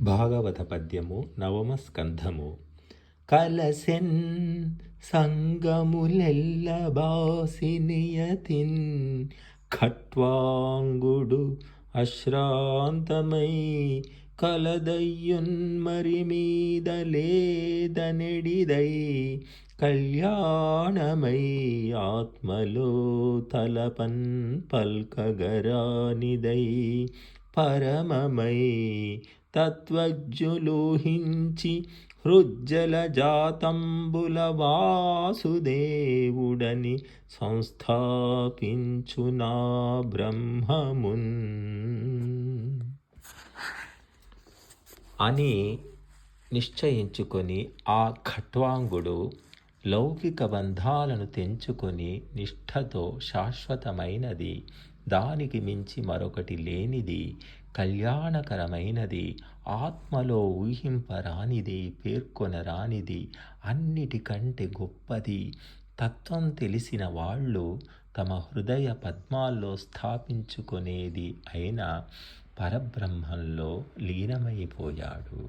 భాగవత పద్యము 9వ స్కంధము. కలసెన్ సంగములెల్ల బాసి నియతిన్ ఖట్వాంగుడు అశ్రాంతమై కలదయ్యున్ మరి మీద లేదనెడిదై కళ్యాణమై ఆత్మలో తలపన్ పల్కగరానిదై పరమమై తత్వజ్ఞులూహించి హృజ్జల జాతంబుల వాసుదేవుడని సంస్థాపించు నా బ్రహ్మమున్ అని నిశ్చయించుకొని ఆ ఖట్వాంగుడు లౌకిక బంధాలను తెంచుకొని నిష్ఠతో శాశ్వతమైనది, దానికి మించి మరొకటి లేనిది, కళ్యాణకరమైనది, ఆత్మలో ఊహింపరానిది, పేర్కొనరానిది, అన్నిటికంటే గొప్పది, తత్వం తెలిసిన వాళ్ళు తమ హృదయ పద్మాల్లో స్థాపించుకునేది అయిన పరబ్రహ్మంలో లీనమైపోయాడు.